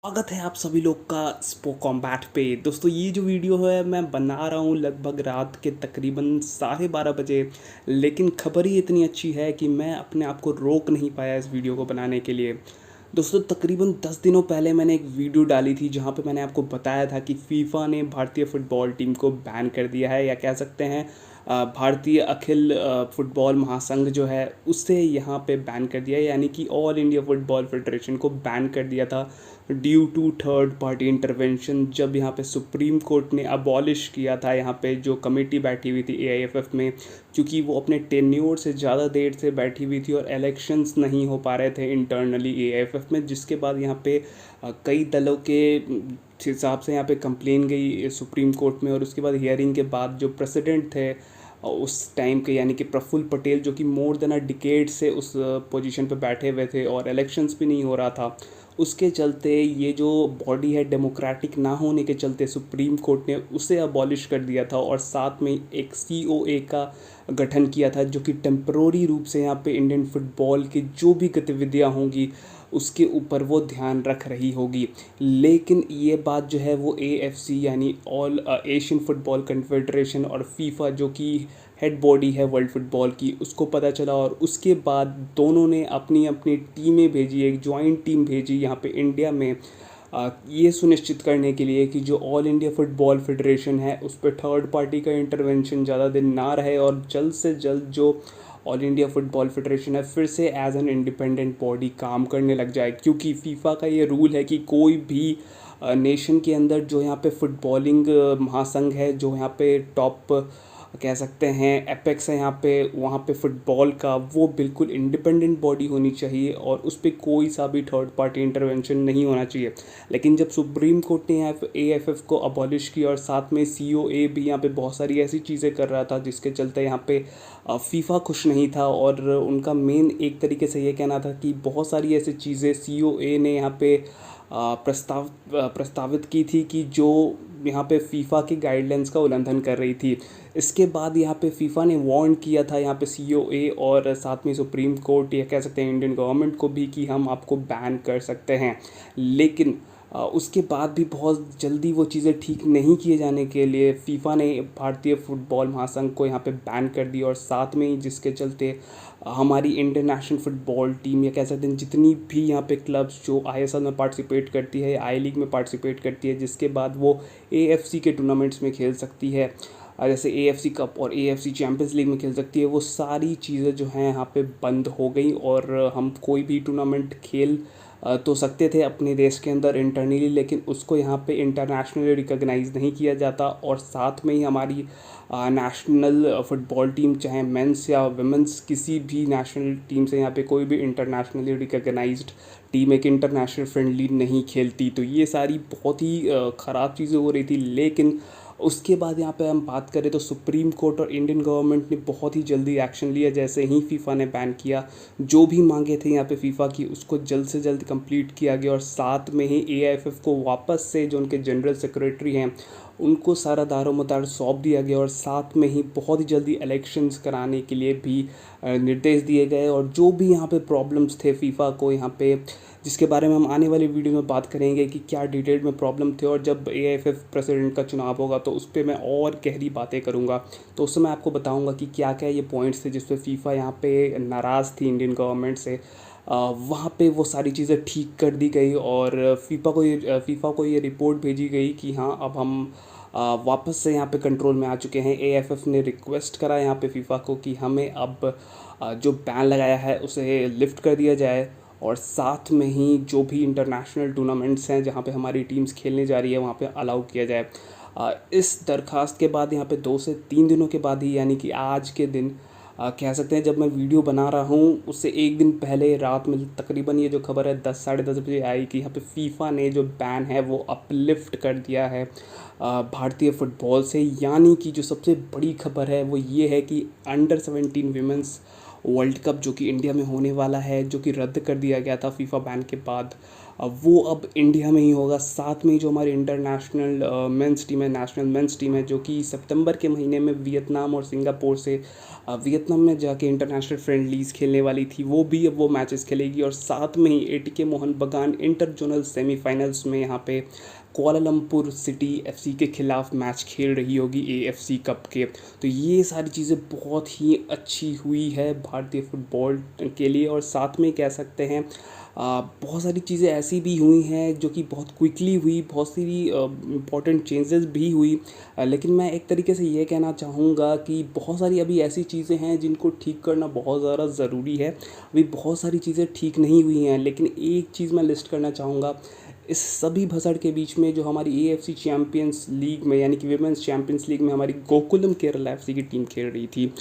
स्वागत है आप सभी लोग का स्पो कॉम्बैट पे। दोस्तों ये जो वीडियो है मैं बना रहा हूँ लगभग रात के तकरीबन 12:30 बजे। लेकिन खबर ही इतनी अच्छी है कि मैं अपने आप को रोक नहीं पाया इस वीडियो को बनाने के लिए। दोस्तों तकरीबन 10 दिनों पहले मैंने एक वीडियो डाली थी जहाँ पे मैंने आपको बताया था कि फीफा ने भारतीय फुटबॉल टीम को बैन कर दिया है, या कह सकते हैं भारतीय अखिल फुटबॉल महासंघ जो है उससे यहाँ पे बैन कर दिया है, यानी कि ऑल इंडिया फुटबॉल फेडरेशन को बैन कर दिया था due to third party intervention. जब यहाँ पे सुप्रीम कोर्ट ने अबॉलिश किया था यहाँ पे जो कमेटी बैठी हुई थी एआईएफएफ में, क्योंकि वो अपने टेन्योर से ज़्यादा देर से बैठी हुई थी और इलेक्शंस नहीं हो पा रहे थे इंटरनली एआईएफएफ में, जिसके बाद यहाँ पे कई दलों के हिसाब से यहाँ पे कंप्लेन गई सुप्रीम कोर्ट में। और उसके बाद हियरिंग के बाद जो प्रेसिडेंट थे उस टाइम के, यानी कि प्रफुल्ल पटेल, जो कि मोर देन अ डिकेड से उस पोजीशन पे बैठे हुए थे और इलेक्शंस भी नहीं हो रहा था, उसके चलते ये जो बॉडी है डेमोक्रेटिक ना होने के चलते सुप्रीम कोर्ट ने उसे अबॉलिश कर दिया था और साथ में एक सीओए का गठन किया था, जो कि टेम्परोरी रूप से यहाँ पे इंडियन फुटबॉल की जो भी गतिविधियाँ होंगी उसके ऊपर वो ध्यान रख रही होगी। लेकिन ये बात जो है वो एएफसी यानी ऑल एशियन फुटबॉल कन्फेडरेशन और फीफा जो कि हेड बॉडी है वर्ल्ड फुटबॉल की, उसको पता चला और उसके बाद दोनों ने अपनी अपनी टीमें भेजी, एक जॉइंट टीम भेजी यहाँ पे इंडिया में ये सुनिश्चित करने के लिए कि जो ऑल इंडिया फुटबॉल फेडरेशन है उस पर थर्ड पार्टी का इंटरवेंशन ज़्यादा दिन ना रहे और जल्द से जल्द जो ऑल इंडिया फुटबॉल फेडरेशन है फिर से एज एन इंडिपेंडेंट बॉडी काम करने लग जाए। क्योंकि फीफा का ये रूल है कि कोई भी नेशन के अंदर जो यहाँ पे फुटबॉलिंग महासंघ है, जो यहाँ पे टॉप कह सकते हैं एपेक्स है यहाँ पे, वहाँ पे फुटबॉल का, वो बिल्कुल इंडिपेंडेंट बॉडी होनी चाहिए और उस पर कोई सा भी थर्ड पार्टी इंटरवेंशन नहीं होना चाहिए। लेकिन जब सुप्रीम कोर्ट ने यहाँ एएफएफ को अबॉलिश किया और साथ में सीओए भी यहाँ पे बहुत सारी ऐसी चीज़ें कर रहा था जिसके चलते यहाँ पे फीफा खुश नहीं था और उनका मेन एक तरीके से ये कहना था कि बहुत सारी ऐसी चीज़ें सीओए ने यहाँ पे प्रस्तावित की थी कि जो यहाँ पे फीफा की गाइडलाइंस का उल्लंघन कर रही थी। इसके बाद यहाँ पे फीफा ने वार्न किया था यहाँ पे सीओए और साथ में सुप्रीम कोर्ट, या कह सकते हैं इंडियन गवर्नमेंट को भी, कि हम आपको बैन कर सकते हैं। लेकिन उसके बाद भी बहुत जल्दी वो चीज़ें ठीक नहीं किए जाने के लिए फीफा ने भारतीय फुटबॉल महासंघ को यहाँ पे बैन कर दिया और साथ में ही जिसके चलते हमारी इंटरनेशनल फुटबॉल टीम, या कह सकते हैं जितनी भी यहाँ पे क्लब्स जो आईएसएल में पार्टिसिपेट करती है, आई लीग में पार्टिसिपेट करती है, जिसके बाद वो एएफसी के टूर्नामेंट्स में खेल सकती है, जैसे एएफसी कप और एएफसी चैंपियंस लीग में खेल सकती है, वो सारी चीज़ें जो हैं यहाँ पे बंद हो गई और हम कोई भी टूर्नामेंट खेल तो सकते थे अपने देश के अंदर इंटरनली, लेकिन उसको यहाँ पे इंटरनेशनली रिकॉग्नाइज नहीं किया जाता। और साथ में ही हमारी नेशनल फुटबॉल टीम, चाहे मेंस या वुमेंस, किसी भी नेशनल टीम से यहाँ पे कोई भी इंटरनेशनली रिकॉग्नाइज्ड टीम एक इंटरनेशनल फ्रेंडली नहीं खेलती। तो ये सारी बहुत ही ख़राब चीज़ें हो रही थी। लेकिन उसके बाद यहाँ पे हम बात करें तो सुप्रीम कोर्ट और इंडियन गवर्नमेंट ने बहुत ही जल्दी एक्शन लिया। जैसे ही फीफा ने बैन किया, जो भी मांगे थे यहाँ पे फीफा की उसको जल्द से जल्द कंप्लीट किया गया और साथ में ही एआईएफएफ को वापस से जो उनके जनरल सेक्रेटरी हैं उनको सारा दारोमदार सौंप दिया गया और साथ में ही बहुत ही जल्दी इलेक्शंस कराने के लिए भी निर्देश दिए गए। और जो भी यहाँ पे प्रॉब्लम्स थे फीफा को यहाँ पे, जिसके बारे में हम आने वाली वीडियो में बात करेंगे कि क्या डिटेल में प्रॉब्लम थे, और जब एआईएफएफ प्रेसिडेंट का चुनाव होगा तो उस पर मैं और गहरी बातें करूँगा, तो उस समय आपको बताऊँगा कि क्या क्या ये पॉइंट्स थे जिस पे फीफा यहाँ पे नाराज़ थी इंडियन गवर्नमेंट से। वहाँ पे वो सारी चीज़ें ठीक कर दी गई और फीफा को ये रिपोर्ट भेजी गई कि हाँ अब हम वापस से यहाँ पे कंट्रोल में आ चुके हैं। एएफएफ ने रिक्वेस्ट करा यहाँ पे फीफा को कि हमें अब जो बैन लगाया है उसे लिफ्ट कर दिया जाए और साथ में ही जो भी इंटरनेशनल टूर्नामेंट्स हैं जहाँ पे हमारी टीम्स खेलने जा रही है वहाँ पे अलाउ किया जाए। इस दरखास्त के बाद यहाँ पे 2 से 3 दिनों के बाद ही, यानी कि आज के दिन कह सकते हैं जब मैं वीडियो बना रहा हूँ उससे एक दिन पहले रात में तकरीबन ये जो खबर है 10 साढ़े 10 बजे आई कि यहाँ पे फीफा ने जो बैन है वो अपलिफ्ट कर दिया है भारतीय फुटबॉल से। यानी कि जो सबसे बड़ी खबर है वो ये है कि अंडर 17 वीमेंस वर्ल्ड कप जो कि इंडिया में होने वाला है, जो कि रद्द कर दिया गया था फीफा बैन के बाद, वो अब इंडिया में ही होगा। साथ में जो हमारी इंटरनेशनल मेंस टीम है, नेशनल मेंस टीम है, जो कि सितंबर के महीने में वियतनाम और सिंगापुर से वियतनाम में जाके इंटरनेशनल फ्रेंडलीज खेलने वाली थी, वो भी अब वो मैचेस खेलेगी। और साथ में ही एटीके मोहन बगान इंटर जोनल सेमीफाइनल्स में यहाँ पे कुआलालंपुर सिटी एफसी के खिलाफ मैच खेल रही होगी एएफसी कप के। तो ये सारी चीज़ें बहुत ही अच्छी हुई है भारतीय फुटबॉल के लिए। और साथ में कह सकते हैं बहुत सारी चीज़ें ऐसी भी हुई हैं जो कि बहुत क्विकली हुई, बहुत सारी इम्पॉर्टेंट चेंजेस भी हुई। लेकिन मैं एक तरीके से ये कहना चाहूँगा कि बहुत सारी अभी ऐसी चीज़ें हैं जिनको ठीक करना बहुत ज़्यादा ज़रूरी है। अभी बहुत सारी चीज़ें ठीक नहीं हुई हैं, लेकिन एक चीज़ मैं लिस्ट करना चाहूँगा। इस सभी भसड़ के बीच में जो हमारी एएफसी चैम्पियंस लीग में, यानी कि विमेंस चैम्पियंस लीग में हमारी गोकुलम केरला एफसी की टीम खेल रही थी,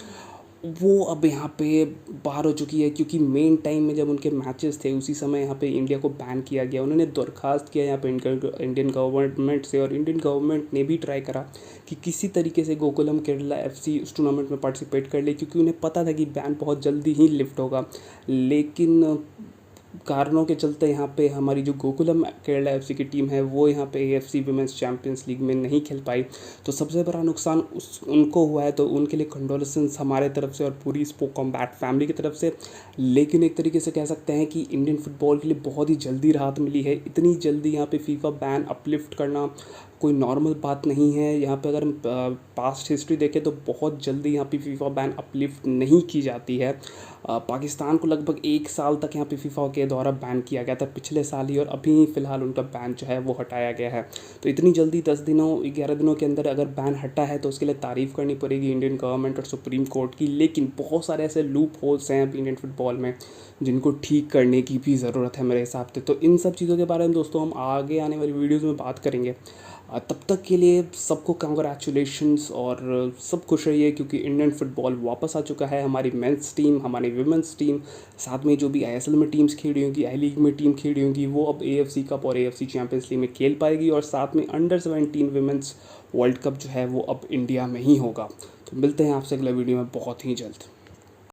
वो अब यहाँ पे बाहर हो चुकी है। क्योंकि मेन टाइम में जब उनके मैचेस थे उसी समय यहाँ पे इंडिया को बैन किया गया। उन्होंने दरख्वास्त किया यहाँ पे इंडियन गवर्नमेंट से, और इंडियन गवर्नमेंट ने भी ट्राई करा कि किसी तरीके से गोकुलम केरला एफसी उस टूर्नामेंट में पार्टिसिपेट कर ले, क्योंकि उन्हें पता था कि बैन बहुत जल्दी ही लिफ्ट होगा। लेकिन कारणों के चलते यहाँ पे हमारी जो गोकुलम केरला एफसी की टीम है वो यहाँ पे एएफसी विमेंस चैम्पियंस लीग में नहीं खेल पाई। तो सबसे बड़ा नुकसान उनको हुआ है, तो उनके लिए कंडोलेंसेस हमारे तरफ से और पूरी स्पोर्ट कॉम्बैट फैमिली की तरफ से। लेकिन एक तरीके से कह सकते हैं कि इंडियन फुटबॉल के लिए बहुत ही जल्दी राहत मिली है। इतनी जल्दी यहाँ पे फीफा बैन अपलिफ्ट करना कोई नॉर्मल बात नहीं है। यहाँ पे अगर हम पास्ट हिस्ट्री देखें तो बहुत जल्दी यहाँ पे फीफा बैन अपलिफ्ट नहीं की जाती है। पाकिस्तान को लगभग 1 साल तक यहाँ पे फीफा के द्वारा बैन किया गया था पिछले साल ही, और अभी फ़िलहाल उनका बैन जो है वो हटाया गया है। तो इतनी जल्दी 10 दिनों 11 दिनों के अंदर अगर बैन हटा है तो उसके लिए तारीफ़ करनी पड़ेगी इंडियन गवर्नमेंट और सुप्रीम कोर्ट की। लेकिन बहुत सारे ऐसे लूप होल्स हैं अभी इंडियन फुटबॉल में जिनको ठीक करने की भी ज़रूरत है मेरे हिसाब से। तो इन सब चीज़ों के बारे में दोस्तों हम आगे आने वाली वीडियोज़ में बात करेंगे। तब तक के लिए सबको कंग्रेचुलेशंस और सब खुश रहिए, क्योंकि इंडियन फुटबॉल वापस आ चुका है। हमारी मेंस टीम, हमारी विमेंस टीम, साथ में जो भी आईएसएल में टीम्स खेल रही होंगी, आई लीग में टीम खेल रही होंगी, वो अब एएफसी कप और एएफसी चैम्पियंस लीग में खेल पाएगी। और साथ में अंडर-17 विमेंस वर्ल्ड कप जो है वो अब इंडिया में ही होगा। तो मिलते हैं आपसे अगले वीडियो में बहुत ही जल्द।